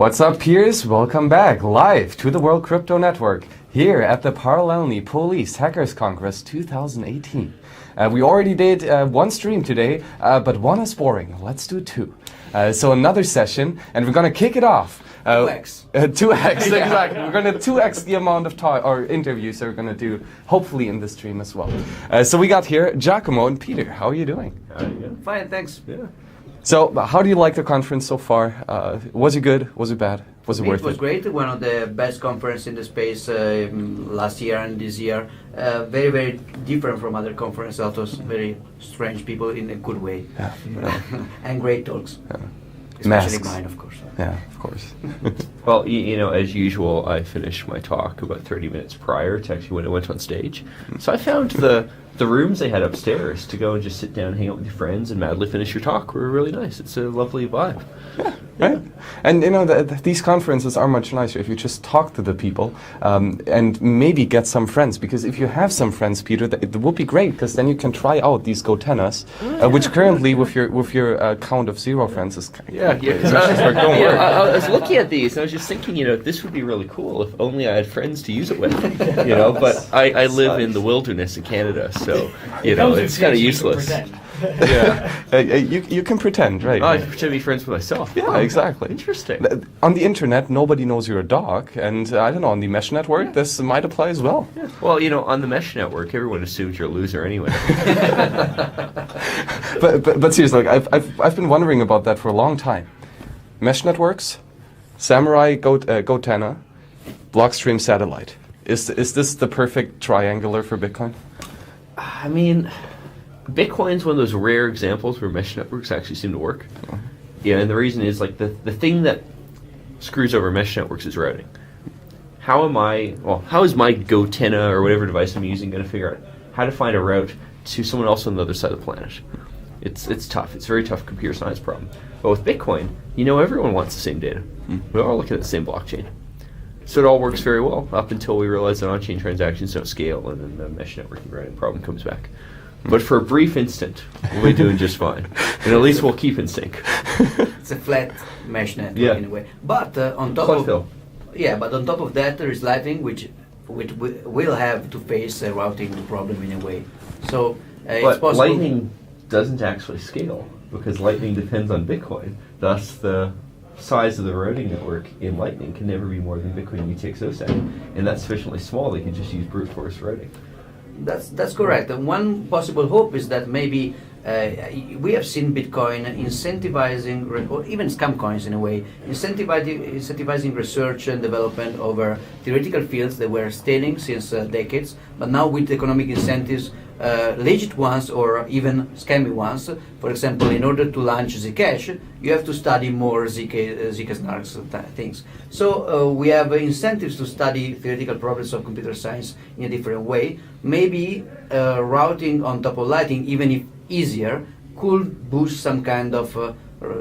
What's up, peers? Welcome back live to the World Crypto Network here at the Parallelly Police Hackers Congress 2018. We already did one stream today, but one is boring. Let's do two. So another session, and we're going to kick it off. 2x. 2x, exactly. We're going to 2x the amount of or interviews that we're going to do, hopefully, in this stream as well. So we got here Giacomo and Peter. How are you doing? Fine, thanks. Yeah. So, how do you like the conference so far? Was it good? Was it bad? Was it worth it? It was great. One of the best conferences in the space last year and this year. Very, very different from other conferences. Also, very strange people in a good way. Yeah. And great talks. Yeah. Especially Masks. mine, of course. Yeah, of course. Well, you know, as usual, I finished my talk about 30 minutes prior to actually when I went on stage. So I found the rooms they had upstairs to go and just sit down, hang out with your friends, and madly finish your talk were really nice. It's a lovely vibe. Yeah, right. And you know, these conferences are much nicer if you just talk to the people and maybe get some friends. Because if you have some friends, Peter, it would be great because then you can try out these Gotennas, which currently with your count of 0 friends is Yeah. I was looking at these and I was just thinking, you know, this would be really cool if only I had friends to use it with. You know, but I live in the wilderness in Canada, so you know it's kind of useless. Yeah, you can pretend, right? I pretend to be friends with myself. Yeah, exactly. Interesting. On the internet, nobody knows you're a dog, and I don't know, on the Mesh network, this might apply as well. Yeah. Well, you know, on the Mesh network, everyone assumes you're a loser anyway. but seriously, I've been wondering about that for a long time. Mesh networks, Samurai Gotenna, Blockstream Satellite. Is this the perfect triangular for Bitcoin? I mean, Bitcoin's one of those rare examples where mesh networks actually seem to work. Oh. Yeah, and the reason is like the thing that screws over mesh networks is routing. How is my Gotenna or whatever device I'm using going to figure out how to find a route to someone else on the other side of the planet? It's tough. It's a very tough computer science problem. But with Bitcoin, you know, everyone wants the same data. We're all looking at the same blockchain. So it all works very well up until we realize that on-chain transactions don't scale, and then the mesh networking routing problem comes back. But for a brief instant, we'll be doing just fine. And at least we'll keep in sync. It's a flat mesh network in a way. But on top of that, there is Lightning, which will have to face a routing problem in a way. So it's possible. Lightning doesn't actually scale because Lightning depends on Bitcoin. Thus, the size of the routing network in Lightning can never be more than Bitcoin UTXO-set, and that's sufficiently small they can just use brute force routing. That's correct. And one possible hope is that maybe we have seen Bitcoin incentivizing, or even scam coins in a way, incentivizing research and development over theoretical fields that were staining since decades, but now with economic incentives, legit ones or even scammy ones. For example, in order to launch Zcash, you have to study more Zk snarks things. So we have incentives to study theoretical problems of computer science in a different way. Maybe routing on top of Lightning, even if easier, could boost some kind of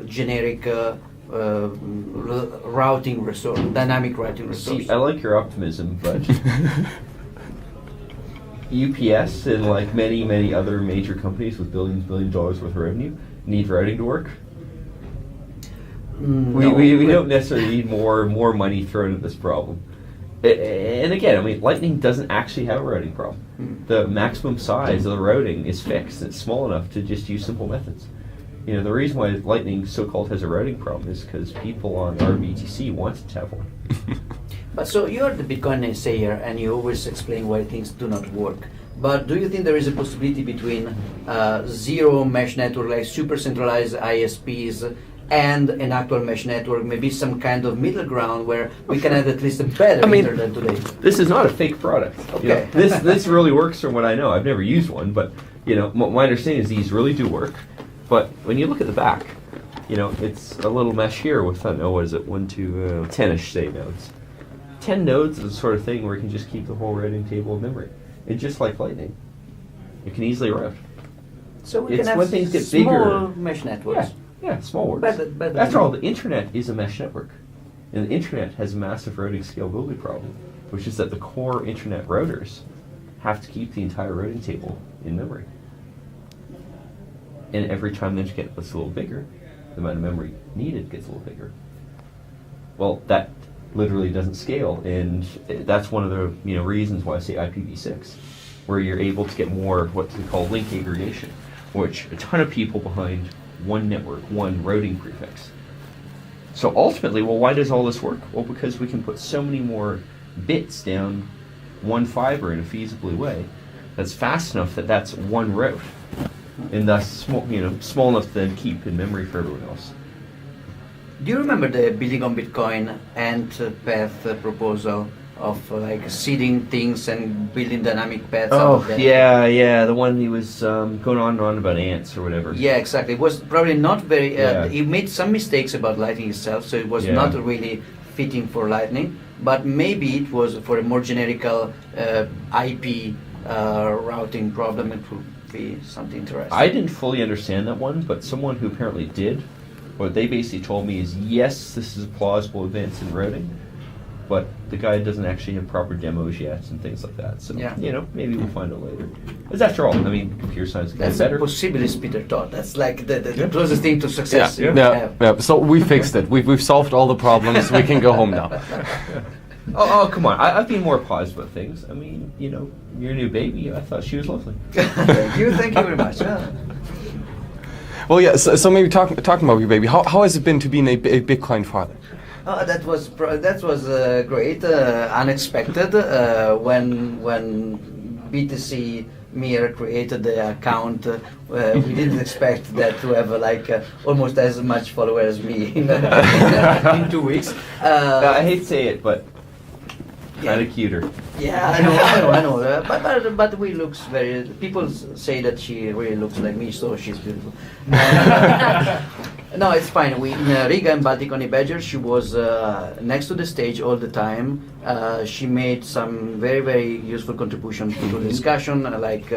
generic routing resource, dynamic routing resource. See, I like your optimism, but UPS and like many other major companies with billions of dollars worth of revenue need routing to work. We don't necessarily need more money thrown at this problem. And again, I mean, Lightning doesn't actually have a routing problem. The maximum size of the routing is fixed. It's small enough to just use simple methods. You know, the reason why Lightning so-called has a routing problem is because people on RBTC wanted to have one. But so you're the Bitcoin naysayer, and you always explain why things do not work. But do you think there is a possibility between zero mesh network, like super centralized ISPs, and an actual mesh network, maybe some kind of middle ground where we can have at least a better internet today? This is not a fake product. Okay. You know, this really works from what I know. I've never used one, but you know, my understanding is these really do work. But when you look at the back, you know, it's a little mesh here with, I don't know, what is it, 1, 2, 10-ish, say, nodes. 10 nodes is the sort of thing where you can just keep the whole routing table in memory. And just like Lightning, you can easily route. So we It's can have when things get small bigger. mesh networks. Yeah, small works. Better After all, the internet is a mesh network. And the internet has a massive routing scalability problem, which is that the core internet routers have to keep the entire routing table in memory. And every time the internet gets a little bigger, the amount of memory needed gets a little bigger. Well, that literally doesn't scale, and that's one of the reasons why I say IPv6, where you're able to get more what they call link aggregation, which a ton of people behind one network, one routing prefix. So ultimately, well, why does all this work? Well, because we can put so many more bits down one fiber in a feasibly way that's fast enough that that's one route, and thus small enough to then keep in memory for everyone else. Do you remember the building on Bitcoin and path proposal of like seeding things and building dynamic paths? out of that? yeah, the one he was going on and on about ants or whatever. Yeah, exactly. It was probably not very. Yeah. He made some mistakes about Lightning itself, so it was Yeah. not really fitting for Lightning. But maybe it was for a more generical IP routing problem. It would be something interesting. I didn't fully understand that one, but someone who apparently did, what they basically told me is, yes, this is a plausible advance in routing, but the guy doesn't actually have proper demos yet and things like that. So, Yeah. maybe we'll find out later. Because after all, I mean, computer science is That's better. a possibility, Peter Todd. That's like the Yeah. closest thing to success. Yeah, you can have. yeah. So we fixed it. We've solved all the problems. We can go home now. Oh, come on. I've been more positive about things. I mean, your new baby, I thought she was lovely. Thank you very much. Well, yeah. So maybe talking about your baby. How has it been to being a Bitcoin father? That was great, unexpected. When BTC Mir created the account, we didn't expect that to have almost as much followers as me in 2 weeks. I hate to say it, but kind of cuter. Yeah, I know. But we looks very. People say that she really looks like me, so she's beautiful. No, it's fine. In Riga and Baltic Honey Badger, she was next to the stage all the time. She made some very, very useful contribution to the discussion, like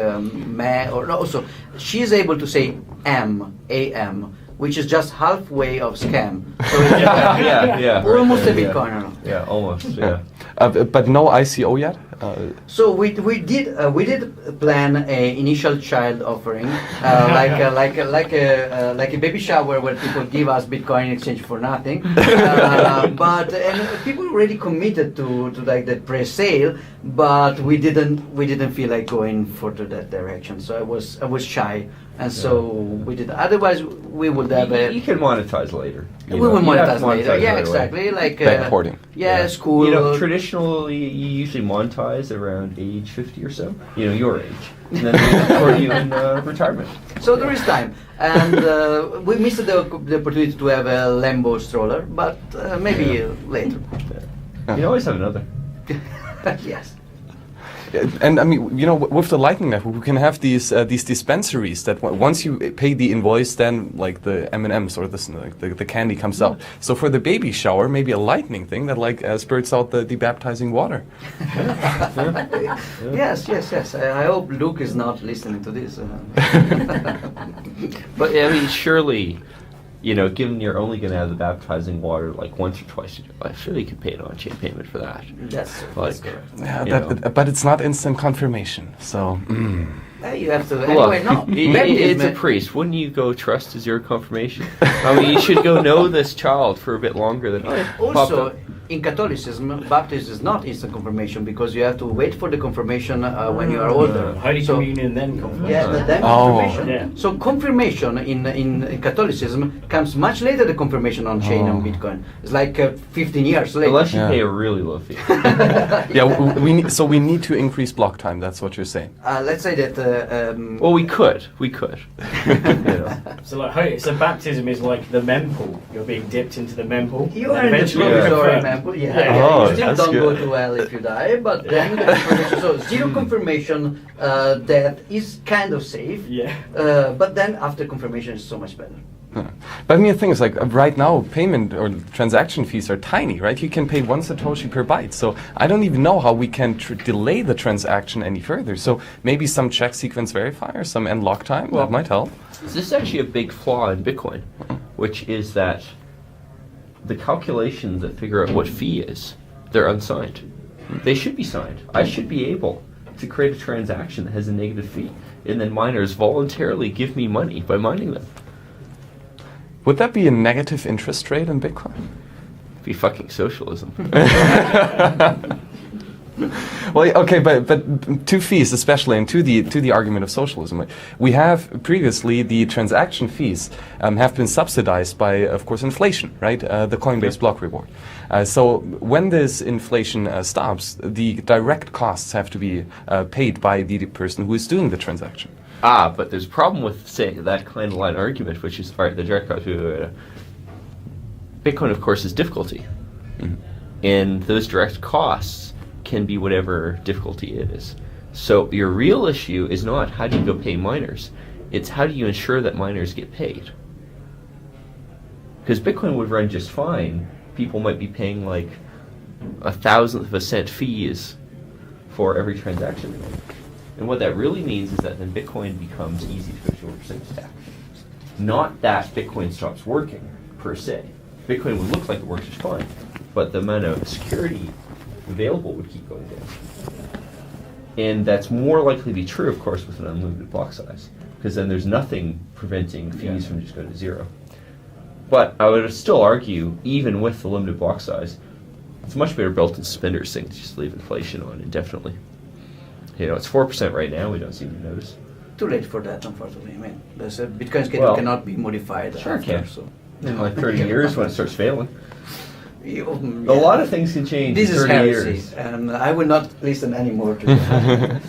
also she is able to say AM, which is just halfway of scam. So it's yeah. almost right a there, Bitcoiner. Yeah, almost. Yeah. But no ICO yet. So we did plan a initial child offering, like a baby shower where people give us Bitcoin in exchange for nothing. But people already committed to like the pre-sale, but we didn't feel like going further that direction. So I was shy, and so we did. Otherwise, we would have You can monetize later. we will You have monetize to later. Yeah, right away. exactly. Like Backporting. Yeah, school. Traditionally, you usually monetize around age 50 or so. Your age. And then they record you in retirement. So there is time, and we missed the opportunity to have a Lambo stroller, but maybe later. You always have another. Yes. And I mean, with the Lightning Network, we can have these dispensaries that once you pay the invoice, then like the M&Ms or the candy comes out. So for the baby shower, maybe a Lightning thing that spurts out the baptizing water. Yes. I hope Luke is not listening to this. But I mean, surely, given you're only going to have the baptizing water like once or twice in your life, surely you could pay an on-chain payment for that. That's Like, correct. Yeah, but it's not instant confirmation. So. You have to. Look, Anyway, no. it's a priest. Wouldn't you go trust as your confirmation? I mean, you should go know this child for a bit longer than popped Also, up. in Catholicism, baptism is not instant confirmation because you have to wait for the confirmation when you are older. Holy So- Communion, then confirmation. Yeah, then Oh. confirmation. Yeah. So confirmation in Catholicism comes much later. The confirmation on chain on Bitcoin. It's like 15 years later. Unless you Yeah. pay a really low fee. Yeah, we need to increase block time. That's what you're saying. Let's say that. Well, we could. So so baptism is like the mempool. You're being dipped into the mempool. You and are in the eventually purgatory, confirmed. man. Yeah, Yeah. Oh, you still that's don't good. go to hell if you die, but then the confirmation. So zero confirmation, that is kind of safe. Yeah. But then after confirmation is so much better. But I mean, the thing is, like right now, payment or transaction fees are tiny, right? You can pay 1 Satoshi per byte. So I don't even know how we can delay the transaction any further. So maybe some check sequence verifier, some end lock time, that might help. This is actually a big flaw in Bitcoin, which is that the calculations that figure out what fee is, they're unsigned. They should be signed. I should be able to create a transaction that has a negative fee, and then miners voluntarily give me money by mining them. Would that be a negative interest rate in Bitcoin? Be fucking socialism. Well, okay, but to fees especially, and to the argument of socialism, we have previously the transaction fees have been subsidized by, of course, inflation, right? The coin-based block reward. So when this inflation stops, the direct costs have to be paid by the person who is doing the transaction. But there's a problem with saying that kind of line argument, which is, all right, the direct cost. Bitcoin, of course, is difficulty, and those direct costs can be whatever difficulty it is. So your real issue is not how do you go pay miners, it's how do you ensure that miners get paid. Because Bitcoin would run just fine. People might be paying like 1/1000th of a cent fees for every transaction they make. And what that really means is that then Bitcoin becomes easy to go to a percentage tax. Not that Bitcoin stops working, per se. Bitcoin would look like it works just fine, but the amount of security available would keep going down. And that's more likely to be true, of course, with an unlimited block size, because then there's nothing preventing fees from just going to zero. But I would still argue, even with the limited block size, it's a much better built-in suspenders thing to just leave inflation on indefinitely. You know, it's 4% right now, we don't seem to notice. Too late for that, unfortunately. I mean, Bitcoin schedule cannot be modified. Sure after, it can. So. In like 30 years when it starts failing. Yeah. A lot of things can change This in is 30 heresy, years. and I will not listen anymore to that.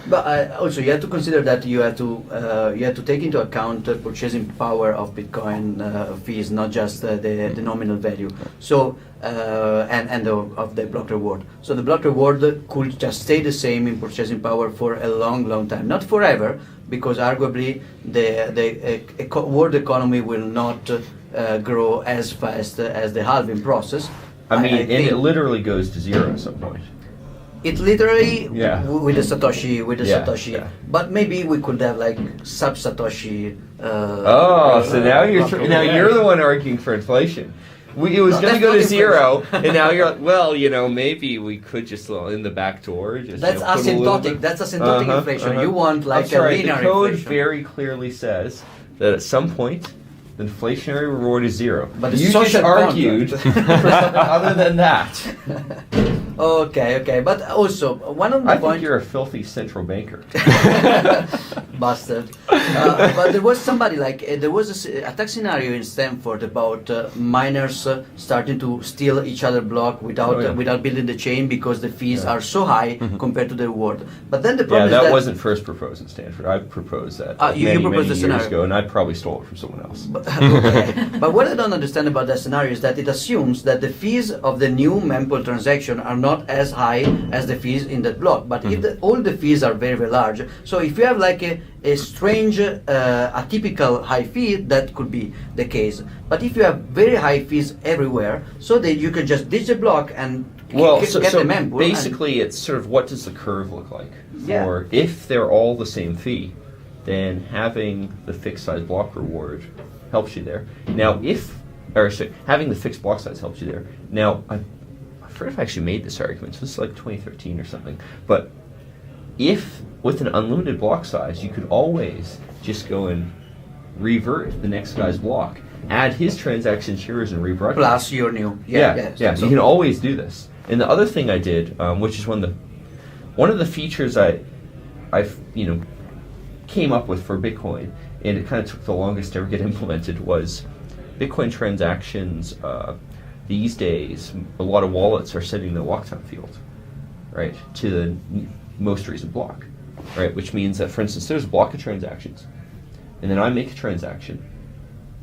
But also, you have to consider that you have to take into account the purchasing power of Bitcoin fees, not just the nominal value. So of the block reward. So the block reward could just stay the same in purchasing power for a long, long time, not forever, because arguably the world economy will not grow as fast as the halving process. I mean, I and think it literally goes to zero at some point. it literally Yeah. with the Satoshi, Yeah. but maybe we could have like sub Satoshi. So now you're the one arguing for inflation. It was No, going to that's go to not zero, and now you're like, well, you know, maybe we could just in the back door. Just, That's you know, put a little asymptotic. bit- That's asymptotic inflation. You want like That's a right. linear The code inflation. very clearly says that at some point, the inflationary reward is zero. But the you just social argued for something other than that. Okay, but also one of the I think points. you're a filthy central banker. Bastard. But there was somebody there was a attack scenario in Stanford about miners starting to steal each other block without building the chain because the fees are so high compared to the reward. But then the problem is that wasn't first proposed in Stanford. I proposed that you many proposed the years scenario. ago, and I probably stole it from someone else. Okay. But what I don't understand about that scenario is that it assumes that the fees of the new mempool transaction are not as high as the fees in that block. But if all the fees are very, very large, so if you have like a strange, atypical high fee, that could be the case. But if you have very high fees everywhere, so that you can just ditch the block and get the mempool. Basically, it's sort of what does the curve look like? Yeah. Or if they're all the same fee, then having the fixed size block reward helps you there. Now, having the fixed block size helps you there. Now, I forget if I actually made this argument. So this is like 2013 or something. But if with an unlimited block size, you could always just go and revert the next guy's block, add his transaction to yours, and rebroadcast. Plus your new. Yeah. So You can always do this. And the other thing I did, which is one of the features I came up with for Bitcoin, and it kind of took the longest to ever get implemented, was Bitcoin transactions. These days, a lot of wallets are setting the lock time field, right, to the most recent block, right, which means that, for instance, there's a block of transactions, and then I make a transaction.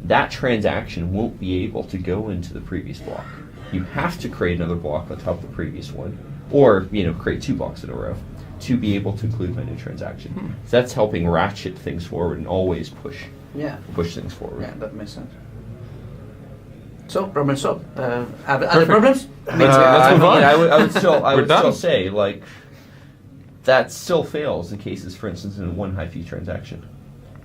That transaction won't be able to go into the previous block. You have to create another block on top of the previous one, or create 2 blocks in a row to be able to include my new transaction. So that's helping ratchet things forward and always push things forward. Yeah, that makes sense. So, problem solved. Other problems? I would still done. say, like, that still fails in cases, for instance, in one high fee transaction.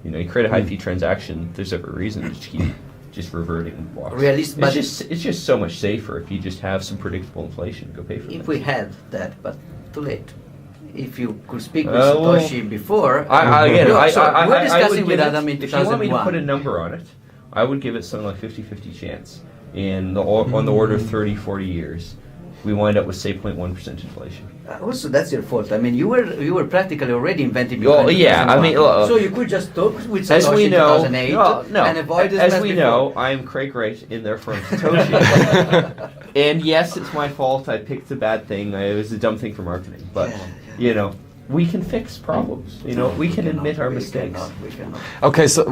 You create a high fee transaction, there's every reason to keep just reverting blocks. It's just so much safer if you just have some predictable inflation. Go pay for it. If we had that, but too late. If you could speak with Satoshi before, we're discussing with Adam in if you want me to 2001. put a number on it, I would give it something like 50-50 chance on the order of 30, 40 years, we wind up with, say, 0.1% inflation. Also, that's your fault. I mean, you were practically already inventing. Well, yeah, I mean, so you could just talk with as Satoshi we in know, 2008 no, and avoid this as mess we before. know, I am Craig Wright in there from Satoshi. And yes, it's my fault. I picked a bad thing. It was a dumb thing for marketing. But you know, we can fix problems. You know, we can admit our mistakes. We cannot. Okay, so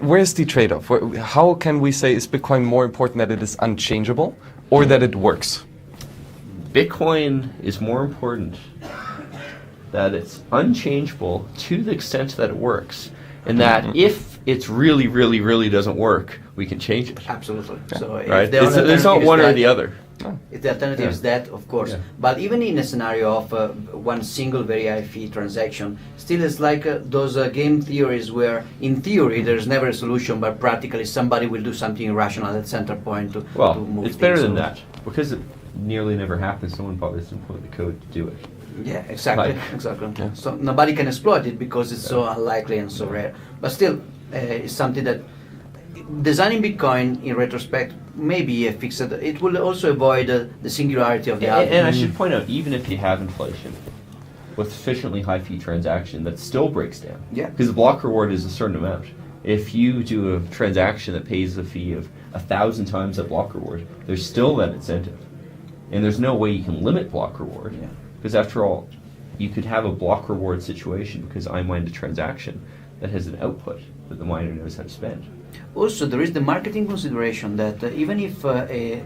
where's the trade-off? How can we say is Bitcoin more important that it is unchangeable or that it works? Bitcoin is more important that it's unchangeable to the extent that it works, and that if it's really, really, really doesn't work, we can change it. Absolutely. So if Right? the only There's not alternative is one or that- the other. If the alternative is that, of course. Yeah. But even in a scenario of one single very high fee transaction, still it's like those game theories where, in theory, there's never a solution, but practically somebody will do something irrational at center point to Well, move it's better things. than So- that because it nearly never happens. Someone bothers to implement the code to do it. Yeah, exactly, Like- exactly. Yeah. So nobody can exploit it because it's so unlikely and so rare. But still, it's something that designing Bitcoin in retrospect may be a fixed. It will also avoid the singularity of the And I algorithm. should point out, even if you have inflation with sufficiently high fee transaction, that still breaks down. Yeah. Because the block reward is a certain amount. If you do a transaction that pays a fee of 1,000 times that block reward, there's still that incentive. And there's no way you can limit block reward. Yeah. Because after all, you could have a block reward situation because I mined a transaction that has an output that the miner knows how to spend. Also, there is the marketing consideration that even if a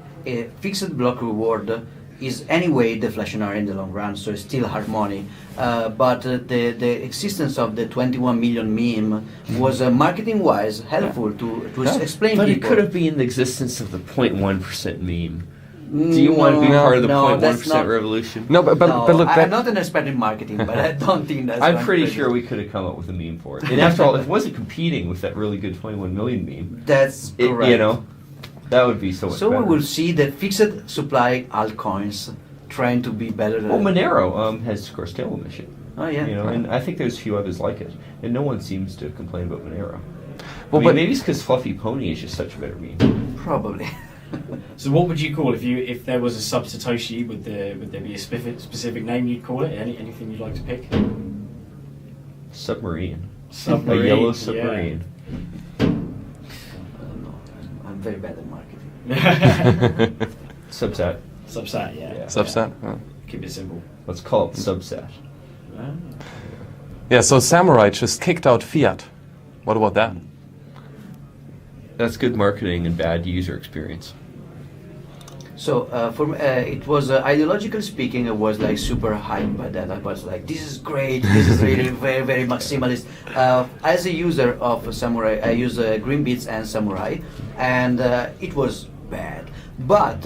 fixed block reward is anyway deflationary in the long run, so it's still hard money, but the existence of the 21 million meme was marketing-wise helpful to explain But it people. could have been the existence of the 0.1% meme. Do you want to be part of the No, 0.1% that's not- revolution? No, but look, I'm not an expert in marketing, but I don't think that's. I'm one pretty credit. sure we could have come up with a meme for it. And after all, if it wasn't competing with that really good 21 million meme, That's it, correct. you know, that would be so much So better. we will see the fixed supply altcoins trying to be better than. Well, Monero has, of course, tail emission. Oh yeah. You know, and I think there's a few others like it, and no one seems to complain about Monero. Well, I mean, but- maybe it's because Fluffy Pony is just such a better meme. Probably. So what would you call if there was a sub Satoshi? Would there be a specific name you'd call it? Anything you'd like to pick? Submarine. Submarine. A yellow yeah. submarine. I'm very bad at marketing. Subset. Subsat, yeah. Yeah. Subset. Yeah. Keep it simple. Let's call it subset. Ah. Yeah, so Samurai just kicked out fiat. What about that? That's good marketing and bad user experience. So it was ideologically speaking, it was like super hyped by that. I was like, this is great. This is really very very maximalist. As a user of Samurai, I use Greenbits and Samurai, and it was bad. But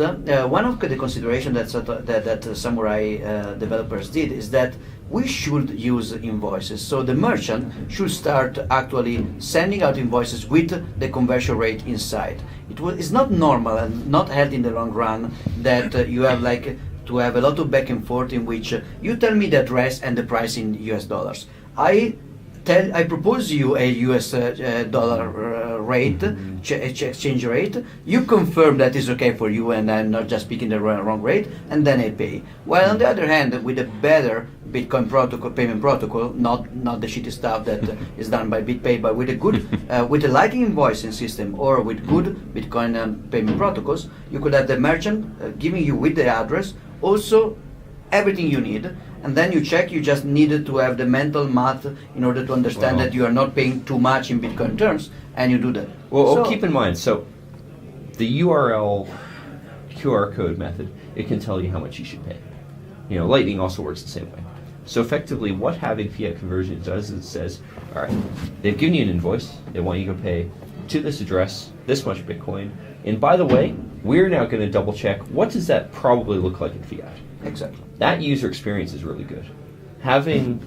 one of the considerations that Samurai developers did is that we should use invoices. So the merchant should start actually sending out invoices with the conversion rate inside. It's not normal and not healthy in the long run that you have like to have a lot of back and forth in which you tell me the address and the price in US dollars. I propose you a US dollar rate, exchange rate. You confirm that is okay for you, and I'm not just picking the wrong rate, and then I pay. While on the other hand, with a better Bitcoin protocol, payment protocol, not the shitty stuff that is done by BitPay, but with a good, with a Lightning invoicing system or with good Bitcoin payment protocols, you could have the merchant giving you with the address also everything you need. And then you check, you just needed to have the mental math in order to understand Well- that you are not paying too much in Bitcoin terms, and you do that. Well, So- keep in mind, so the URL QR code method, it can tell you how much you should pay. You know, Lightning also works the same way. So effectively, what having fiat conversion does is it says, all right, they've given you an invoice, they want you to pay to this address, this much Bitcoin, and by the way, we're now going to double check, what does that probably look like in fiat? Exactly. That user experience is really good. Having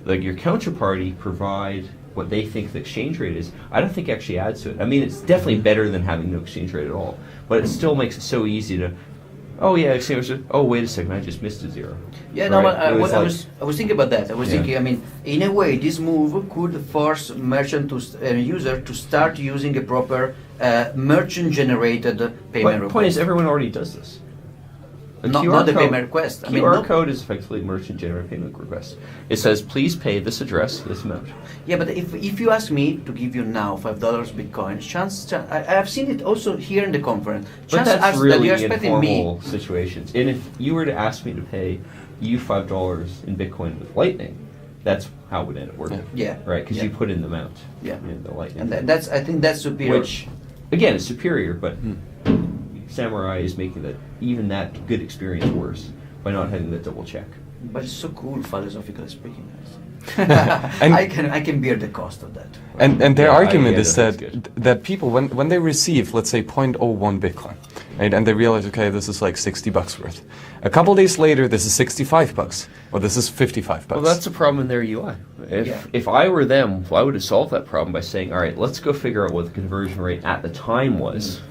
like your counterparty provide what they think the exchange rate is, I don't think actually adds to it. I mean, it's definitely better than having no exchange rate at all, but it still makes it so easy to, oh yeah, exchange rate, oh wait a second, I just missed a zero. Yeah, no, Right? but It was I like- was thinking about that. I was Yeah. thinking, I mean, in a way, this move could force merchant to user to start using a proper merchant-generated payment request. Point is, everyone already does this. Not the payment request. QR code is effectively merchant-generated payment request. It says, please pay this address, this amount. Yeah, but if you ask me to give you now $5 Bitcoin, I've seen it also here in the conference. But that's really that you're expecting informal situations. And if you were to ask me to pay you $5 in Bitcoin with Lightning, that's how it would end up working. Yeah. Right, because Yeah. you put in the amount. Yeah. In the Lightning. And I think that's superior. Which, again, is superior, but Samurai is making even that good experience worse by not having the double check. But it's so cool, philosophically speaking. And- I can bear the cost of that. And their Yeah, argument I is get it, that that's that people when they receive, let's say, 0.01 Bitcoin, right, and they realize, okay, this is like $60 worth. A couple days later, this is $65, or this is $55. Well, that's a problem in their UI. If I were them, I would have solved that problem by saying, all right, let's go figure out what the conversion rate at the time was,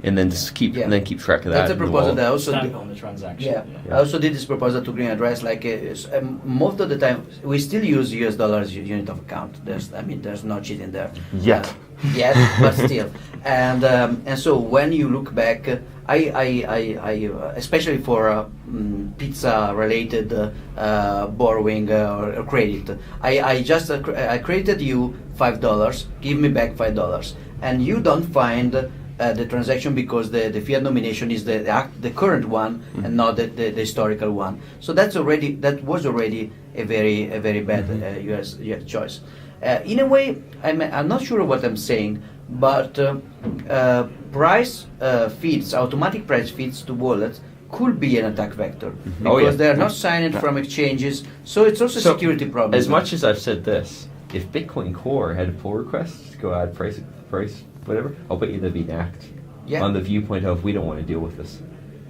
and then just keep track of that. That's a in the proposal wallet. that I also Stamp did. on the transaction. Yeah. I also did this proposal to Green Address. Like most of the time, we still use US dollars unit of account. There's no cheating there. Yet. Yet, but still. And so when you look back, I especially for pizza related borrowing or credit, I just I credited you $5. Give me back $5, and you don't find the transaction because the fiat nomination is the current one and not the historical one. So that was already a very bad US choice. In a way, I'm not sure what I'm saying, but price feeds, automatic price feeds to wallets could be an attack vector because they are not signed from exchanges. So it's also a security problem. As much as I've said this, if Bitcoin Core had a pull request to go add price, whatever, I'll bet you they'd be nacked on the viewpoint of we don't want to deal with this.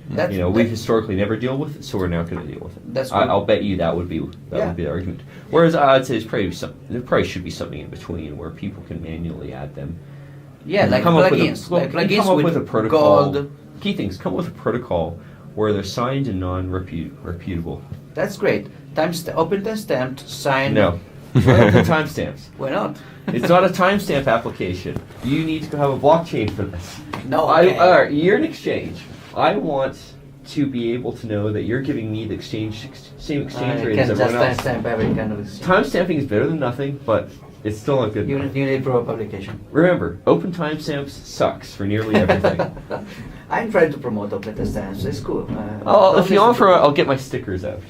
We historically never deal with it, so we're not going to deal with it. That's I'll bet you that would be the argument. Whereas I'd say there probably should be something in between where people can manually add them. Yeah, like come plugins. Come up with a protocol. Gold. Key things: come up with a protocol where they're signed and non-reputable. That's great. Open timestamped, signed. No, open timestamps. Why not? It's not a timestamp application. You need to have a blockchain for this. No. All Okay. right, you're an exchange. I want to be able to know that you're giving me the same exchange rate as everyone else. Timestamp every kind of exchange. Timestamping is better than nothing, but it's still not good You enough. need pro publication. Remember, open timestamps sucks for nearly everything. I'm trying to promote open timestamps. It's cool. If you offer, I'll get my stickers out.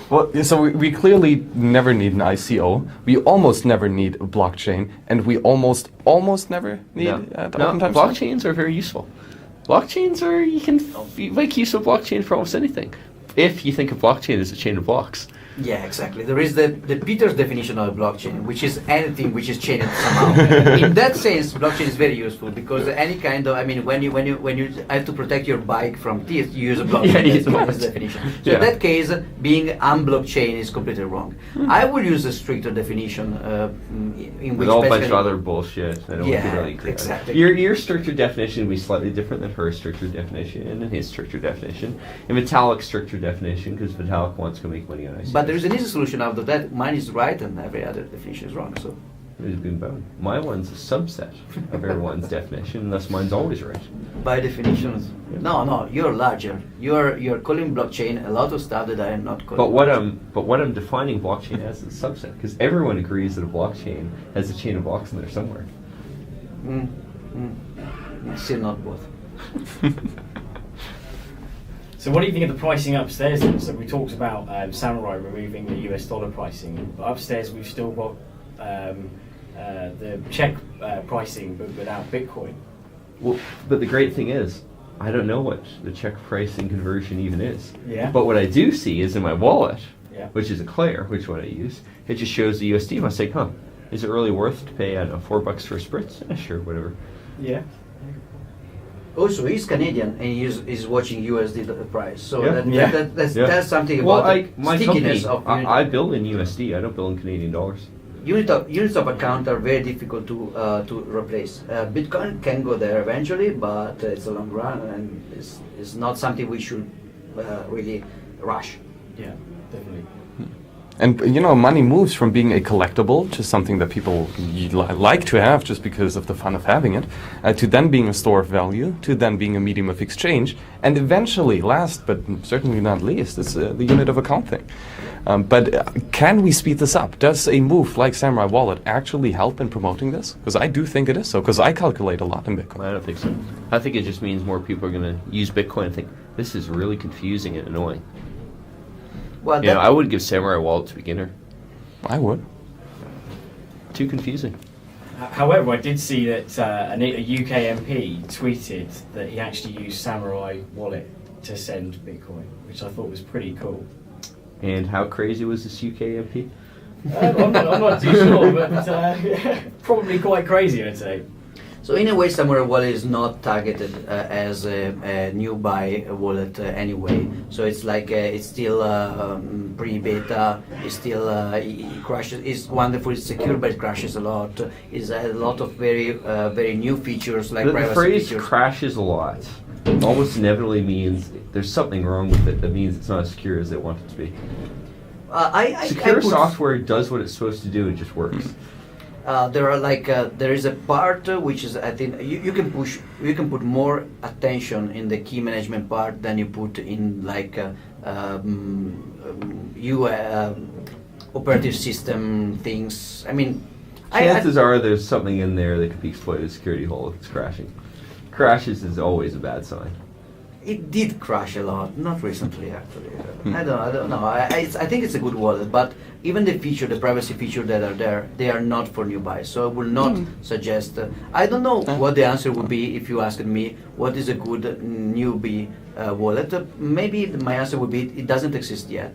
Well, so we clearly never need an ICO. We almost never need a blockchain, and we almost never need the open timestamp. Blockchains are very useful. Blockchains are, you can make use of blockchain for almost anything. If you think of blockchain as a chain of blocks. Yeah, exactly. There is the Peter's definition of a blockchain, which is anything which is chained somehow. In that sense, blockchain is very useful because any kind of, when you have to protect your bike from thieves, you use a blockchain. Yeah, you use a That's the blockchain. definition. So Yeah. in that case, being unblockchain is completely wrong. I would use a stricter definition in which With all a bunch of basically- other bullshit. I don't Yeah, really agree. exactly. Your stricter definition would be slightly different than her stricter definition and his stricter definition. And Vitalik's stricter definition, because Vitalik wants to make money on ICO. But there is an easy solution out of that. Mine is right and every other definition is wrong. So It's been bound. My one's a subset of everyone's definition, thus mine's always right. by definition, no, you're larger. You're calling blockchain a lot of stuff that I am not calling. But what I'm defining blockchain as is a subset, because everyone agrees that a blockchain has a chain of blocks in there somewhere. Still not both. So what do you think of the pricing upstairs then? So we talked about Samurai removing the US dollar pricing, but upstairs we've still got the check pricing but without Bitcoin. Well, but the great thing is, I don't know what the check pricing conversion even is. Yeah. But what I do see is in my wallet, Yeah. which is a Claire, which one I use, it just shows the USD. And I say, is it really worth to pay, I don't know, $4 for a spritz? Sure, whatever. Yeah. Also, he's Canadian and he's watching USD price. So Yeah. that's something Well, about my the stickiness company, of I bill in USD. I don't bill in Canadian dollars. units of account are very difficult to replace. Bitcoin can go there eventually, but it's a long run and it's not something we should really rush. Yeah, definitely. And money moves from being a collectible, just something that people like to have just because of the fun of having it, to then being a store of value, to then being a medium of exchange, and eventually, last but certainly not least, it's the unit of accounting. But can we speed this up? Does a move like Samurai Wallet actually help in promoting this? Because I do think it is so, because I calculate a lot in Bitcoin. I don't think so. I think it just means more people are going to use Bitcoin and think, this is really confusing and annoying. Well, I would give Samurai Wallet to beginner. I would. Too confusing. However, I did see that a UK MP tweeted that he actually used Samurai Wallet to send Bitcoin, which I thought was pretty cool. And how crazy was this UK MP? I'm not too sure, but probably quite crazy, I'd say. So in a way, Samurai Wallet is not targeted as a new buy wallet anyway. So it's like it's still pre-beta. It's still it crashes. It's wonderful. It's secure, but it crashes a lot. It's a lot of very new features like The privacy phrase features. crashes a lot almost inevitably means there's something wrong with it. That means it's not as secure as they want it to be. Secure software does what it's supposed to do. It just works. There are there is a part which is, I think you can put more attention in the key management part than you put in operative system things. I mean, chances are there's something in there that could be exploited as a security hole if it's crashing. Crashes is always a bad sign. It did crash a lot, not recently actually. I don't know. I think it's a good wallet, but even the privacy feature that are there, they are not for new buys. So I will not suggest. I don't know what the answer would be if you asked me what is a good newbie wallet. Maybe my answer would be it doesn't exist yet.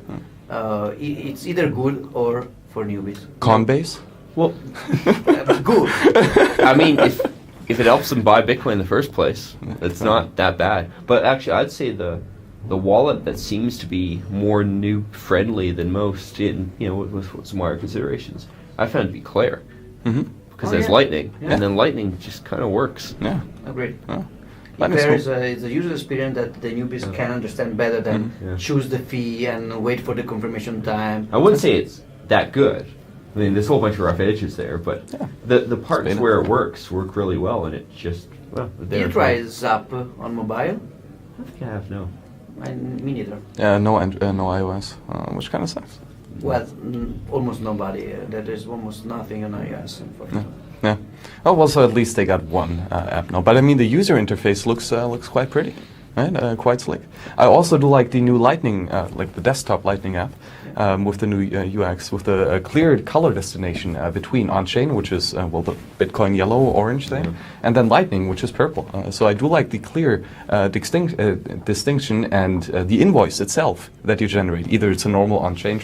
It's either good or for newbies. Coinbase? Well, Good. I mean, if it helps them buy Bitcoin in the first place, it's not that bad. But actually, I'd say the wallet that seems to be more new friendly than most, in with some wider considerations, I found to be Claire, because there's Lightning, and then Lightning just kind of works. Yeah, Agreed. Yeah. There is a user experience that the newbies can understand better than choose the fee and wait for the confirmation time. I wouldn't say it's that good. I mean, there's a whole bunch of rough edges there, but the parts where it works work really well, and it just, Did you try Zap on mobile? I think I have, no. Me neither. No iOS, which kind of sucks. Well, almost nobody. There is almost nothing on iOS, unfortunately. Yeah. Oh well, so at least they got one app now. But I mean, the user interface looks quite pretty, right? Quite slick. I also do like the new Lightning, like the desktop Lightning app. With the new UX, with the clear color destination between on-chain, which is the Bitcoin yellow orange thing, and then Lightning, which is purple. So I do like the clear distinction and the invoice itself that you generate. Either it's a normal on-chain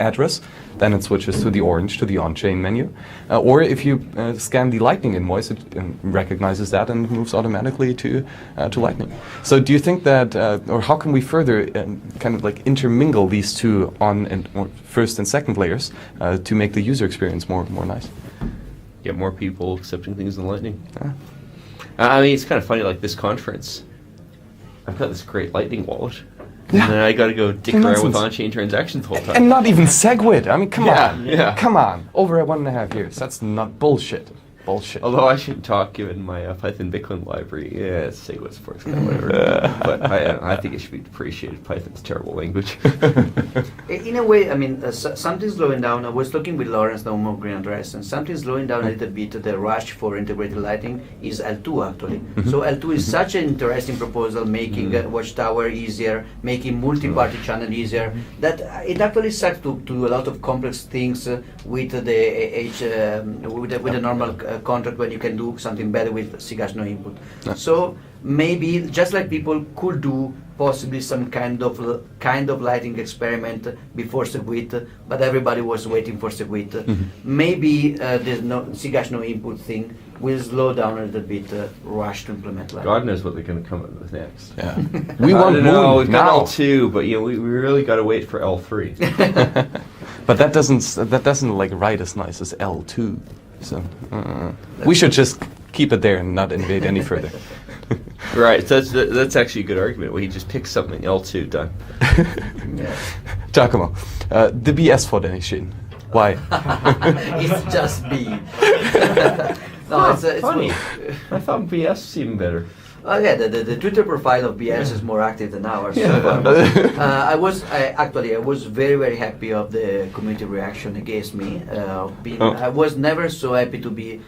address, then it switches to the orange, to the on-chain menu, or if you scan the Lightning invoice, it recognizes that and moves automatically to Lightning. So do you think that, or how can we further kind of like intermingle these two or first and second layers to make the user experience more nice? Get more people accepting things in Lightning. I mean, it's kind of funny, like this conference, I've got this great Lightning wallet, and then I got to go dick around with on-chain transactions the whole time. And not even SegWit. I mean, come on. Yeah. Come on. Over 1.5 years. That's not bullshit. Although I shouldn't talk, given my Python Bitcoin library. Yeah, say what's for kind of whatever. But I think it should be depreciated. Python's a terrible language. In a way, I mean, something's slowing down. I was talking with Lawrence now more Green Andres, and something's slowing down a little bit. The rush for integrated Lightning is L2 actually. So L2 is such an interesting proposal, making Watchtower easier, making multi-party channel easier. That it actually sucks to do a lot of complex things with the normal contract when you can do something better with Sigash no input. So maybe just like people could do possibly some kind of Lightning experiment before SegWit, but everybody was waiting for SegWit. Maybe there's no Sigash no input thing will slow down a little bit rush to implement Lightning. God knows what they're going to come up with next. Yeah. We want know. We've got now. L2, but we really got to wait for L3. But that doesn't like write as nice as L2. So we should just keep it there and not invade any further. Right, so that's actually a good argument. We just pick something L2 done. Giacomo, the BS foundation. Why? It's just B. No, it's funny. I thought BS seemed better. Oh yeah, the Twitter profile of BS is more active than ours. Yeah. So, I was very happy of the community reaction against me. I was never so happy to be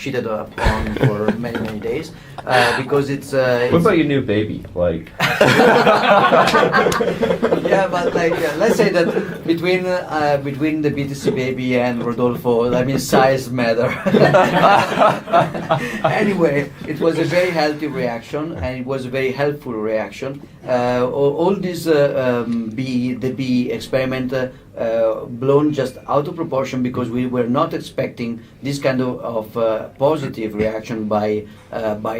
shitted upon for many days because it's. What about your new baby? Like. Yeah, but like let's say that between the BTC baby and Rodolfo, I mean size matter. Anyway, it was a very healthy reaction, and it was a very helpful reaction. All this the B experiment blown just out of proportion because we were not expecting this kind of positive reaction by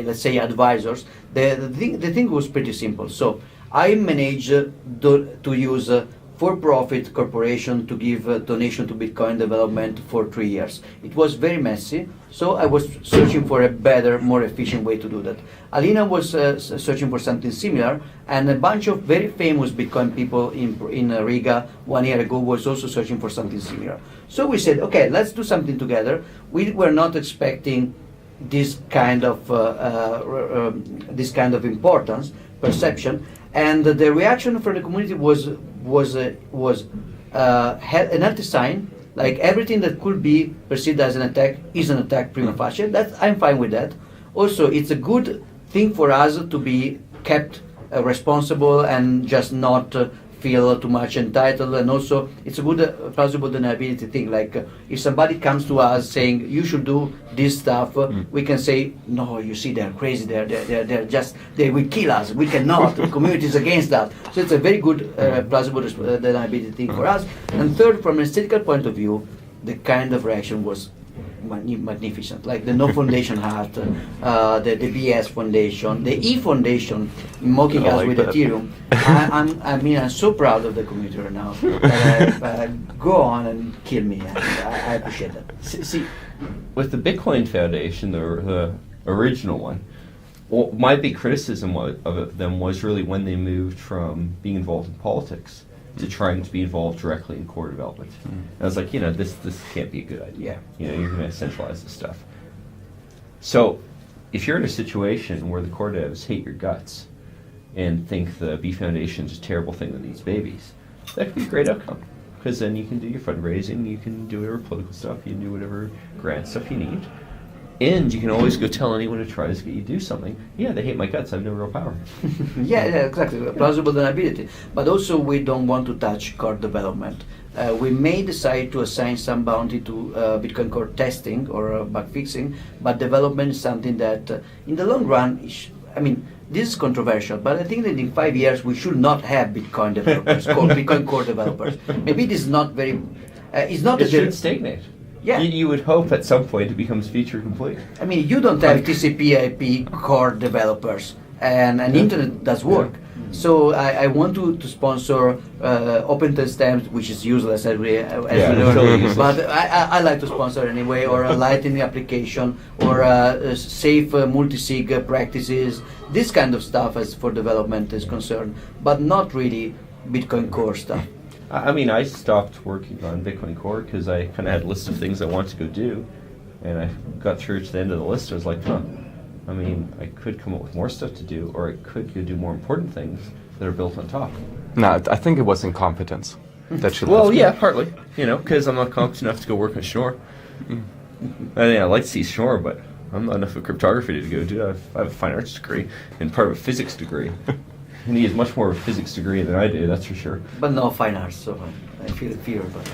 let's say advisors. The thing was pretty simple. So I managed to use for-profit corporation to give donation to Bitcoin development for 3 years. It was very messy, so I was searching for a better, more efficient way to do that. Alina was searching for something similar, and a bunch of very famous Bitcoin people in Riga 1 year ago was also searching for something similar. So we said, okay, let's do something together. We were not expecting this kind of importance, perception, and the reaction from the community was a healthy sign. Like everything that could be perceived as an attack is an attack prima facie. I'm fine with that. Also, it's a good thing for us to be kept responsible and just not feel too much entitled. And also, it's a good plausible deniability thing. Like if somebody comes to us saying you should do this stuff, we can say no. You see, they're crazy. They will kill us. We cannot. The community is against that. So it's a very good plausible deniability thing for us. And third, from an aesthetical point of view, the kind of reaction was magnificent. Like the No Foundation hat, the BS Foundation, the E Foundation mocking us with Ethereum. I'm so proud of the community right now. Go on and kill me. I appreciate that. See, with the Bitcoin Foundation, the original one, well, my big criticism of them was really when they moved from being involved in politics to trying to be involved directly in core development. I was like, this can't be a good idea. You're going to centralize this stuff. So, if you're in a situation where the core devs hate your guts and think the B Foundation is a terrible thing that needs babies, that could be a great outcome. Because then you can do your fundraising, you can do whatever political stuff, you can do whatever grant stuff you need. And you can always go tell anyone who tries to get you to do something, they hate my guts, I have no real power. Yeah, exactly. Plausible deniability. But also we don't want to touch core development. We may decide to assign some bounty to Bitcoin Core testing or bug fixing, but development is something that in the long run, this is controversial, but I think that in 5 years we should not have Bitcoin developers, Bitcoin Core developers. Maybe this is not very... it should stagnate. Yeah. You would hope at some point it becomes feature complete. You don't have TCP/IP core developers, and internet does work. So I want to sponsor open timestamps, which is useless as we learn. But I like to sponsor anyway, or a Lightning application, or safe multi-sig practices. This kind of stuff as for development is concerned, but not really Bitcoin Core stuff. I stopped working on Bitcoin Core because I kind of had a list of things I wanted to go do, and I got through to the end of the list. I was like, I could come up with more stuff to do, or I could go do more important things that are built on top. No, I think it was incompetence that you Well, left. yeah, partly. Because I'm not competent enough to go work on Schnorr. I like to see Schnorr, but I'm not enough of cryptography to go do it. I have a fine arts degree and part of a physics degree. And he has much more of a physics degree than I do, that's for sure. But no fine arts, so I feel fear about it.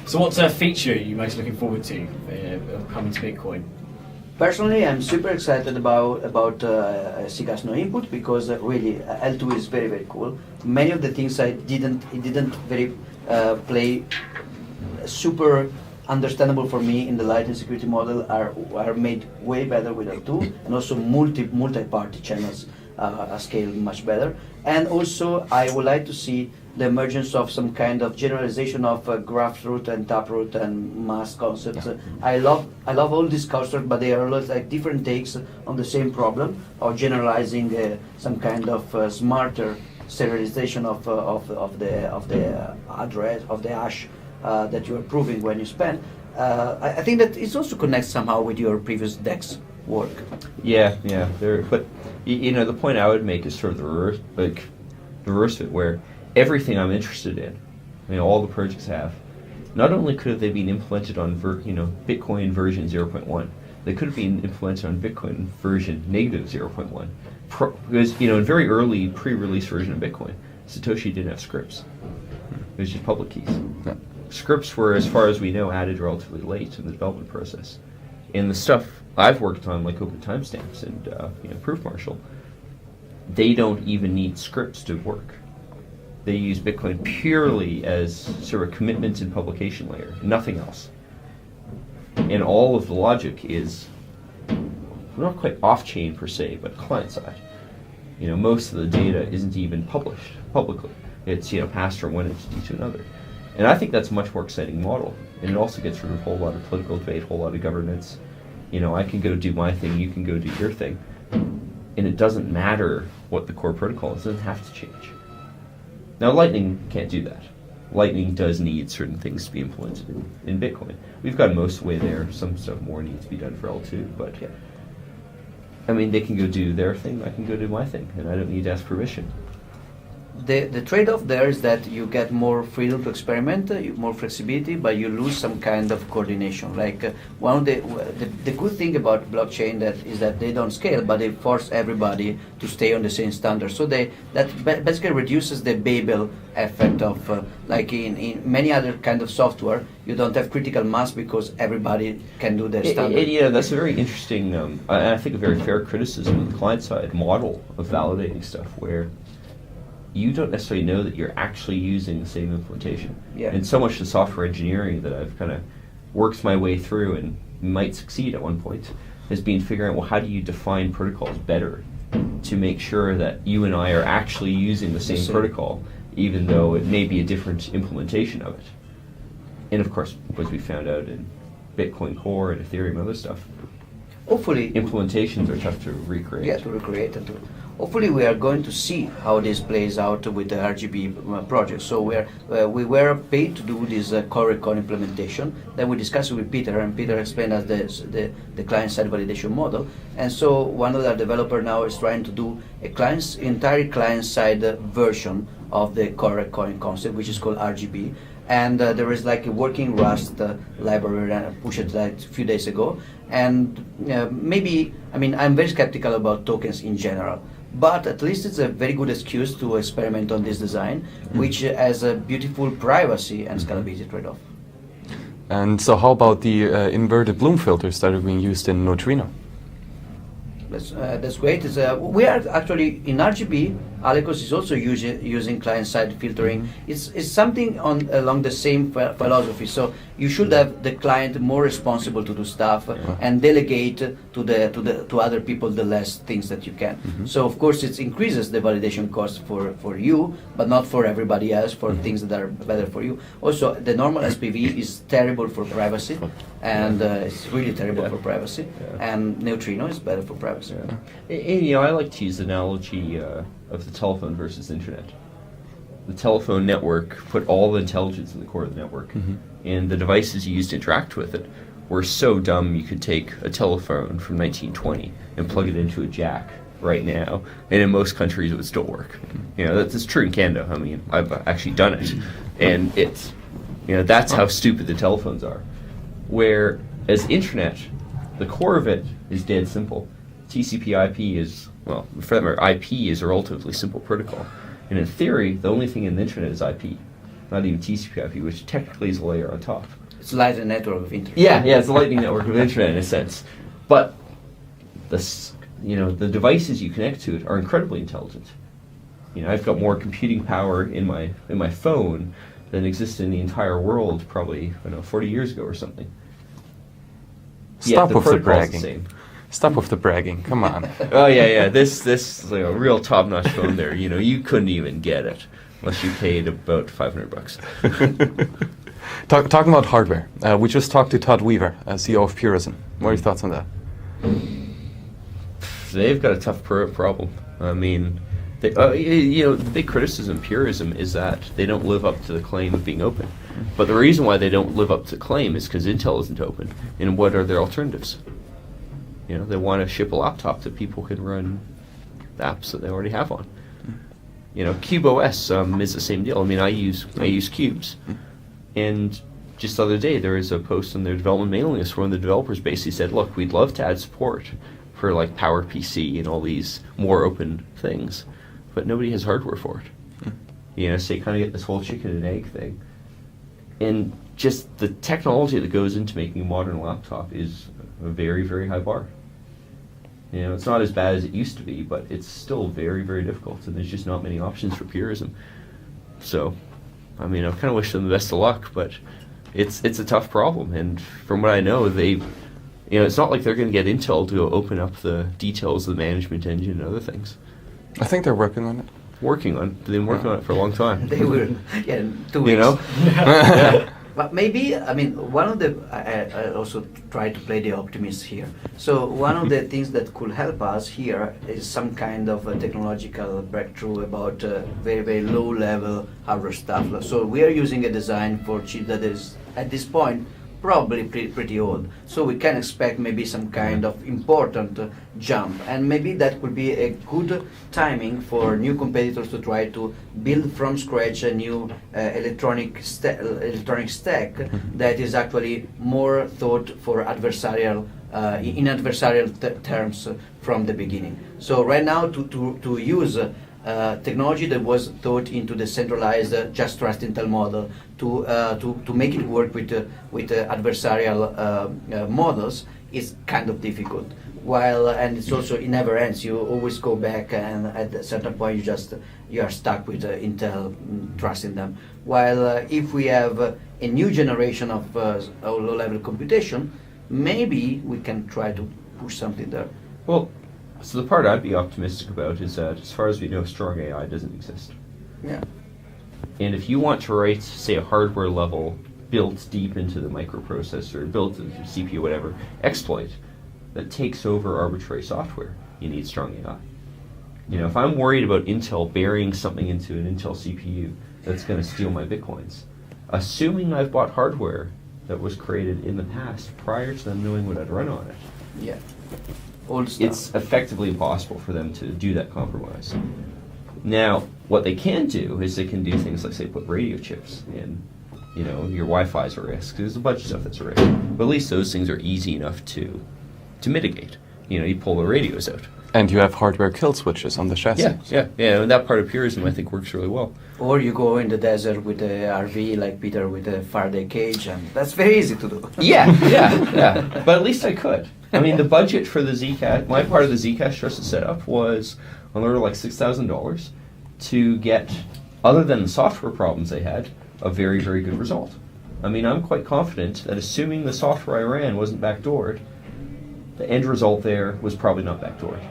So what's a feature are you most looking forward to coming to Bitcoin? Personally, I'm super excited about SIGAS no input because really L2 is very, very cool. Many of the things it didn't very play super understandable for me in the Lightning security model are made way better with L2, and also multi-party channels scale much better. And also I would like to see the emergence of some kind of generalization of graphroot and taproot and mass concepts. I love all these concepts, but they are like different takes on the same problem, or generalizing some kind of smarter serialization of the address of the hash that you are proving when you spend. I think that it also connects somehow with your previous DEX work. Yeah. But the point I would make is sort of the reverse of it, where everything I'm interested in, all the projects have, not only could have they been implemented on Bitcoin version 0.1, they could have been implemented on Bitcoin version negative 0.1. Because in very early pre-release version of Bitcoin, Satoshi didn't have scripts. It was just public keys. Yeah. Scripts were, as far as we know, added relatively late in the development process. And the stuff I've worked on, like open timestamps and proof marshal, they don't even need scripts to work. They use Bitcoin purely as sort of commitment and publication layer, nothing else. And all of the logic is not quite off-chain per se, but client-side. Most of the data isn't even published publicly. It's passed from one entity to another. And I think that's a much more exciting model. And it also gets rid of a whole lot of political debate, a whole lot of governance. I can go do my thing, you can go do your thing. And it doesn't matter what the core protocol is, it doesn't have to change. Now Lightning can't do that. Lightning does need certain things to be implemented in Bitcoin. We've got most of the way there. Some stuff more needs to be done for L2, but they can go do their thing, I can go do my thing, and I don't need to ask permission. The trade-off there is that you get more freedom to experiment, more flexibility, but you lose some kind of coordination. Like one of the good thing about blockchain is that they don't scale, but they force everybody to stay on the same standard. So that basically reduces the Babel effect of like in many other kind of software, you don't have critical mass because everybody can do their standard. That's a very interesting, and I think a very fair criticism of the client-side model of validating stuff, where you don't necessarily know that you're actually using the same implementation. Yeah. And so much of the software engineering that I've kind of worked my way through and might succeed at one point has been figuring out, well, how do you define protocols better to make sure that you and I are actually using the same protocol, even though it may be a different implementation of it. And of course, as we found out in Bitcoin Core and Ethereum and other stuff, hopefully implementations are tough to recreate. Yeah, to recreate and to. Hopefully, we are going to see how this plays out with the RGB project. So we were paid to do this core recon implementation. Then we discussed it with Peter, and Peter explained us the client-side validation model. And so one of our developers now is trying to do entire client-side version of the core recon concept, which is called RGB. And there is like a working Rust library that I pushed it like a few days ago. And I'm very skeptical about tokens in general. But at least it's a very good excuse to experiment on this design, which has a beautiful privacy and scalability trade-off. And so how about the inverted Bloom filters that are being used in Neutrino? That's great. We are actually in RGB. Alekos is also using client-side filtering. It's something along the same philosophy. So you should have the client more responsible to do stuff and delegate to other people the less things that you can. So of course it increases the validation cost for you, but not for everybody else, for things that are better for you. Also, the normal SPV is terrible for privacy, and it's really terrible for privacy. And Neutrino is better for privacy. And, I like to use the analogy of the telephone versus internet. The telephone network put all the intelligence in the core of the network, and the devices you used to interact with it were so dumb you could take a telephone from 1920 and plug it into a jack right now, and in most countries it would still work. That's true in Canada. I've actually done it, and it's that's how stupid the telephones are. Whereas internet, the core of it is dead simple. TCP/IP is, well, for that matter, IP is a relatively simple protocol. And in theory, the only thing in the internet is IP, not even TCP/IP, which technically is a layer on top. It's like a network of internet. Yeah, it's a lightning network of internet in a sense. But the devices you connect to it are incredibly intelligent. I've got more computing power in my phone than existed in the entire world probably 40 years ago or something. Stop with the bragging. The same. Stop with the bragging. Come on. Oh yeah. This is like a real top-notch phone there. You couldn't even get it unless you paid about $500. Talking about hardware, we just talked to Todd Weaver, CEO of Purism. What are your thoughts on that? They've got a tough problem. The big criticism of purism is that they don't live up to the claim of being open. But the reason why they don't live up to the claim is because Intel isn't open. And what are their alternatives? They want to ship a laptop that people can run the apps that they already have on. CubeOS is the same deal. I mean, I use Cubes, and just the other day there was a post on their development mailing list where one of the developers basically said, "Look, we'd love to add support for like PowerPC and all these more open things, but nobody has hardware for it." So you kind of get this whole chicken and egg thing, and just the technology that goes into making a modern laptop is a very, very high bar. It's not as bad as it used to be, but it's still very, very difficult, and there's just not many options for purism. So, I mean, I kind of wish them the best of luck, but it's a tough problem, and from what I know, it's not like they're going to get Intel to go open up the details of the management engine and other things. I think they're working on it. They've been working on it for a long time. They will, 2 weeks. Yeah. But maybe, I mean, one of the, I also try to play the optimist here. So one of the things that could help us here is some kind of a technological breakthrough about very, very low level hardware stuff. So we are using a design for chip that is, at this point, probably pretty old. So we can expect maybe some kind of important jump. And maybe that could be a good timing for new competitors to try to build from scratch a new electronic stack that is actually more thought for adversarial, in adversarial terms from the beginning. So right now to use technology that was thought into the centralized just trust Intel model to make it work with adversarial models is kind of difficult. And it's also, it never ends. You always go back, and at a certain point you are stuck with Intel trusting them. While if we have a new generation of low-level computation, maybe we can try to push something there. Well, so the part I'd be optimistic about is that, as far as we know, strong AI doesn't exist. Yeah. And if you want to write, say, a hardware level built deep into the microprocessor, built into the CPU, whatever, exploit that takes over arbitrary software, you need strong AI. If I'm worried about Intel burying something into an Intel CPU that's going to steal my Bitcoins, assuming I've bought hardware that was created in the past prior to them knowing what I'd run on it, Yeah. Old stuff. it's effectively impossible for them to do that compromise. Now, what they can do is they can do things like, say, put radio chips in. Your Wi-Fi is a risk. There's a bunch of stuff that's a risk. But at least those things are easy enough to mitigate. You pull the radios out. And you have hardware kill switches on the chassis. Yeah. And that part of purism, I think, works really well. Or you go in the desert with a RV like Peter with a Faraday cage, and that's very easy to do. Yeah. But at least I could. I mean, the budget for the Zcash, my part of the Zcash trusted setup was on the order of like $6,000 to get, other than the software problems they had, a very, very good result. I mean, I'm quite confident that assuming the software I ran wasn't backdoored, the end result there was probably not backdoored.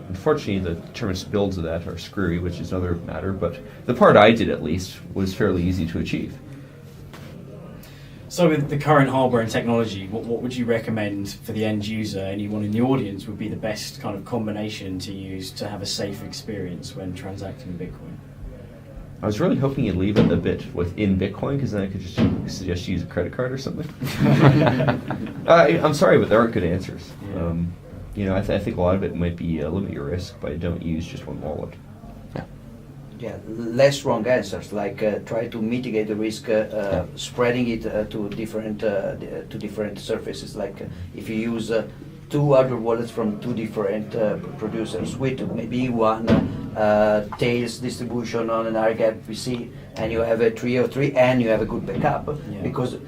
Unfortunately, the deterministic builds of that are screwy, which is another matter, but the part I did, at least, was fairly easy to achieve. So with the current hardware and technology, what would you recommend for the end user, anyone in the audience, would be the best kind of combination to use to have a safe experience when transacting Bitcoin? I was really hoping you'd leave it a bit within Bitcoin, because then I could just suggest you use a credit card or something. I'm sorry, but there aren't good answers. Yeah. I think a lot of it might be limit your risk, but don't use just one wallet. Yeah, less wrong answers. Like try to mitigate the risk, spreading it to different surfaces. Like if you use two other wallets from two different producers with maybe one tails distribution on an air-gapped PC, and you have a 303 and you have a good backup. Yeah. Because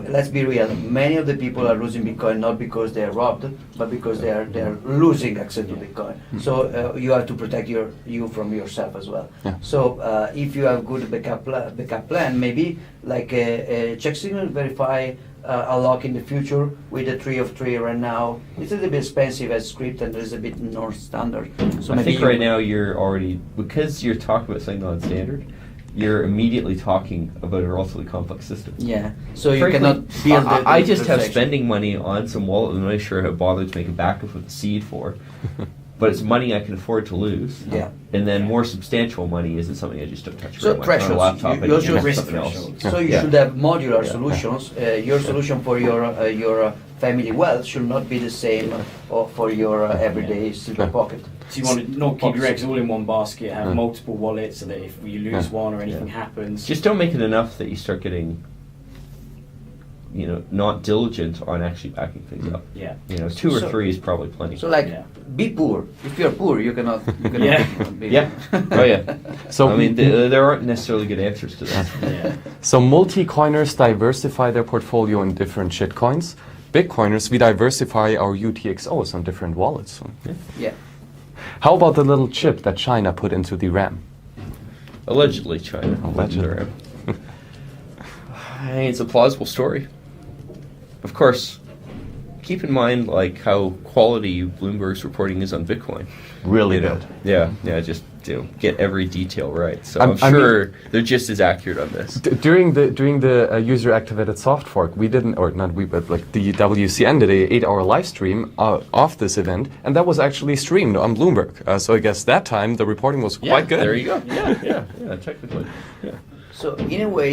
let's be real, many of the people are losing Bitcoin not because they are robbed, but because they are losing access to Bitcoin. So you have to protect you from yourself as well. Yeah. So if you have good backup plan, maybe like a check signal verify unlock in the future with a 3 of 3 right now. It's a little bit expensive as script, and there's a bit non-standard. So I maybe think right now you're already, because you're talking about something non-standard, you're immediately talking about a relatively complex system. Yeah. So you Frankly, cannot build the I just have transaction. spending money on some wallet that I'm not sure how bothered to make a backup of the seed for. but it's money I can afford to lose. Yeah. And then more substantial money isn't something I just don't touch So very much. On a thresholds, laptop, you I can also do risk something else. thresholds. So you Yeah. should have modular Yeah. solutions. Your solution for your family wealth should not be the same for your everyday silver pocket. So you want to not keep your eggs all in one basket, have multiple wallets, so that if you lose Yeah. one or anything happens, Just don't make it enough that you start getting, not diligent on actually backing things up. yeah. 2 or So- 3 is probably plenty. So like, Yeah. be poor. If you're poor, you cannot. Yeah. Be Yeah. Oh yeah. So I mean, there aren't necessarily good answers to this. Yeah. So multi-coiners diversify their portfolio in different shitcoins. Bitcoiners, we diversify our UTXOs on different wallets. Yeah. How about the little chip that China put into the RAM? Allegedly, China. Allegedly. I mean, it's a plausible story. Of course, keep in mind like how quality Bloomberg's reporting is on Bitcoin. Really You know? good. Yeah. Just get every detail right. So I'm- I'm I mean- sure they're just as accurate on this. During the user activated soft fork, we didn't, or not we, but like the WCN did a 8-hour live stream of this event, and that was actually streamed on Bloomberg. So I guess that time the reporting was quite good. There you go. Yeah. Technically. Yeah. So in a way,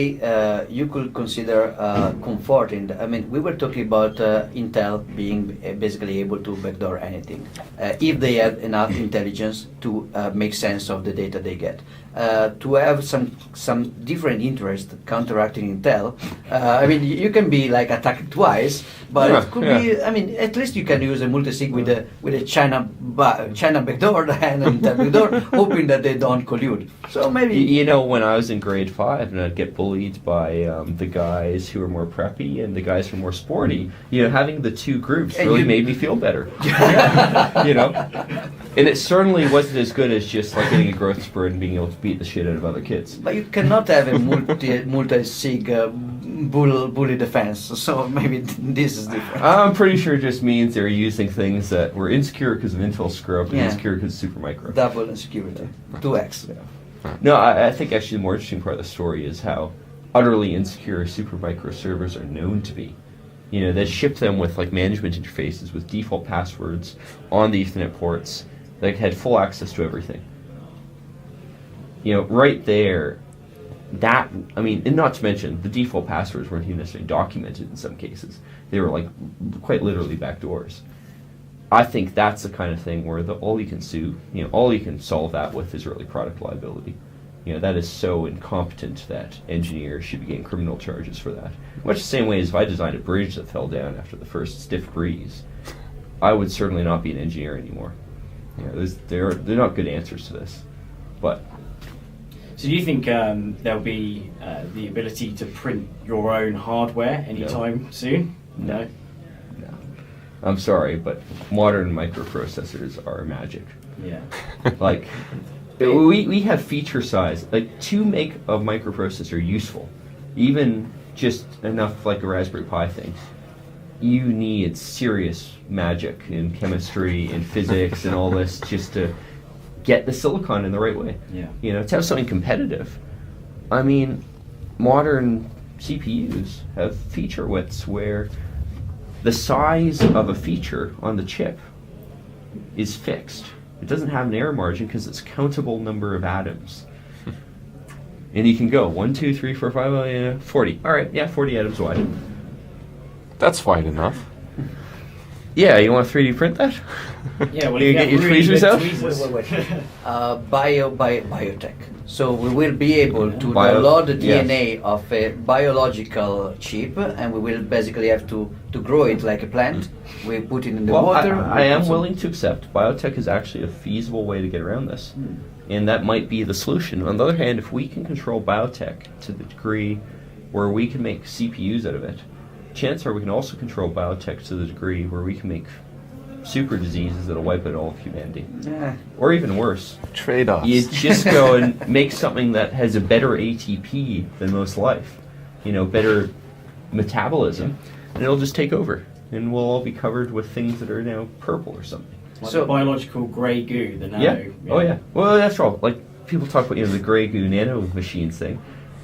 you could consider comforting. I mean, we were talking about Intel being basically able to backdoor anything if they have enough intelligence to make sense of the data they get. To have some different interest counteracting Intel, I mean, you can be like attacked twice, but Yeah, it could yeah. be. I mean, at least you can use a multisig with a China backdoor and an Intel backdoor, hoping that they don't collude. So maybe. When I was in grade 5 and I'd get bullied by the guys who were more preppy and the guys who were more sporty, having the two groups And really you- made me feel better. And it certainly wasn't as good as just like getting a growth spurt and being able to beat the shit out of other kids. But you cannot have a multi-sig bully defense, so maybe this is different. I'm pretty sure it just means they're using things that were insecure because of Intel screw-up and Yeah. insecure because of Supermicro. Double insecurity, 2x. No, I think actually the more interesting part of the story is how utterly insecure Supermicro servers are known to be. They ship them with like management interfaces with default passwords on the Ethernet ports that had full access to everything. Right there, and not to mention the default passwords weren't even necessarily documented in some cases. They were like quite literally backdoors. I think that's the kind of thing where all you can solve that with is really product liability. That is so incompetent that engineers should be getting criminal charges for that. Much the same way as if I designed a bridge that fell down after the first stiff breeze, I would certainly not be an engineer anymore. They're not good answers to this. But So do you think there'll be the ability to print your own hardware anytime soon? No. I'm sorry, but modern microprocessors are magic. Yeah. Like, we have feature size. Like, to make a microprocessor useful, even just enough like a Raspberry Pi thing, you need serious magic in chemistry and physics and all this just to get the silicon in the right way. Yeah. To have something competitive. I mean, modern CPUs have feature widths where the size of a feature on the chip is fixed. It doesn't have an error margin because it's a countable number of atoms. And you can go 1, 2, 3, 4, 5, 40. All right, 40 atoms wide. That's wide enough. Yeah, you want to 3D print that? Yeah, well, You if get have your really tweezers good out? tweezers- Biotech. So we will be able to Bio- download the yes. DNA of a biological chip, and we will basically have to grow it like a plant. We put it in the water. I am willing to accept biotech is actually a feasible way to get around this. And that might be the solution. On the other hand, if we can control biotech to the degree where we can make CPUs out of it, chances are we can also control biotech to the degree where we can make super diseases that'll wipe out all of humanity. Yeah. Or even worse, Trade-offs. you just go and make something that has a better ATP than most life, better metabolism, and it'll just take over, and we'll all be covered with things that are now purple or something. Like So- the biological grey goo, the nano. Yeah. Oh yeah. Well, that's all. Like people talk about the gray goo nano machines thing.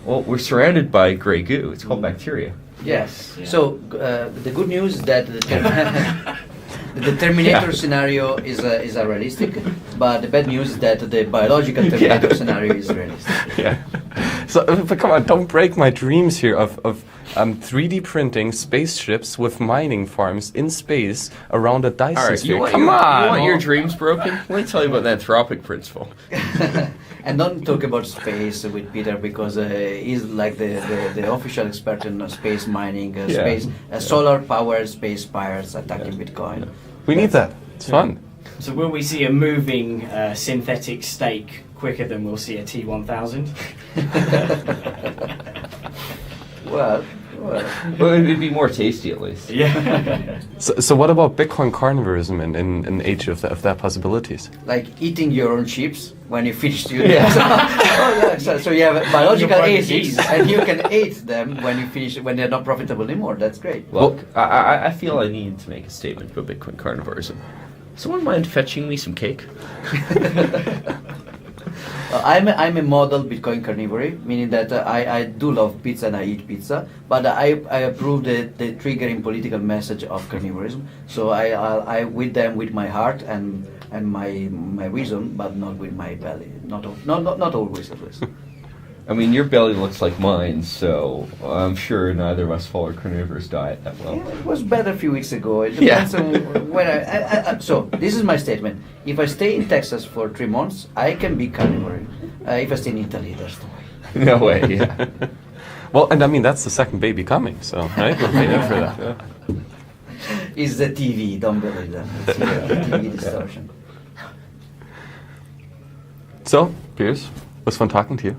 Well, we're surrounded by gray goo. It's called bacteria. Yes. Yeah. So the good news is that The Terminator scenario is a realistic, but the bad news is that the biological Terminator scenario is realistic. Yeah. So, but come on, don't break my dreams here of 3D printing spaceships with mining farms in space around a Dyson All right, sphere. you want, Come your, on. you want your dreams broken? Let me tell you about the anthropic principle. And don't talk about space with Peter because he's like the official expert in space mining, space solar powered space pirates attacking Bitcoin. We need that. It's fun. So will we see a moving synthetic steak quicker than we'll see a T1000? Well, Well, it'd be more tasty at least. Yeah. So what about Bitcoin carnivorism in the age of that possibilities? like eating your own chips when you finish doing so you have biological Your private ASICs keys. and you can eat them when you finish when they're not profitable anymore. That's great. Look, I feel I need to make a statement about Bitcoin carnivorism. Someone mind fetching me some cake? I'm a model Bitcoin carnivore, meaning that I do love pizza and I eat pizza, but I approve the triggering political message of carnivorism. So I with them with my heart and my reason, but not with my belly. Not always at least. I mean, your belly looks like mine, so I'm sure neither of us follow carnivorous diet that well. Yeah, it was better a few weeks ago. It depends on when so this is my statement. If I stay in Texas for 3 months, I can be carnivore. If I stay in Italy, there's no way. No way, yeah. Well, and I mean, that's the second baby coming, so, right? We're waiting for that. It's the TV, don't believe them. It's the TV distortion. So, Piers, it was fun talking to you.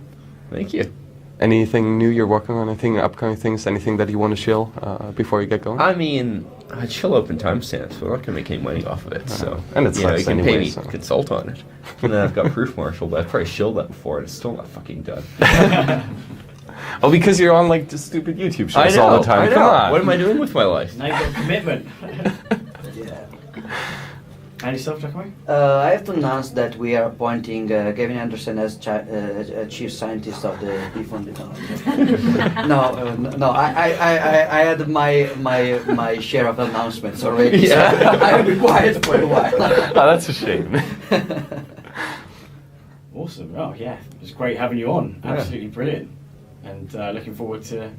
Thank you. Anything new you're working on? Anything, upcoming things? Anything that you want to shill before you get going? I mean, I chill open timestamps, but I'm not going to make any money off of it, so... And it's you know, less you can anyway, pay me so. to consult on it. And then I've got Proof Marshal, but I've probably shilled that before, and it's still not fucking done. Oh, because you're on like just stupid YouTube I shows know, all the time. I know. Come on. What am I doing with my life? Now you've got commitment. Yeah. And yourself, Giacomo? I have to announce that we are appointing Gavin Anderson as chief scientist of the defund technology. No. I had my share of announcements already. So I'll be quiet for a while. Oh, that's a shame. Awesome. Oh, yeah. It was great having you on. Absolutely brilliant. And looking forward to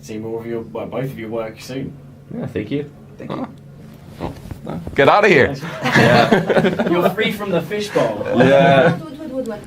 seeing more of your, well, both of your work soon. Yeah, thank you. Thank you. Get out of here. Yeah. You're free from the fishbowl. Yeah. What?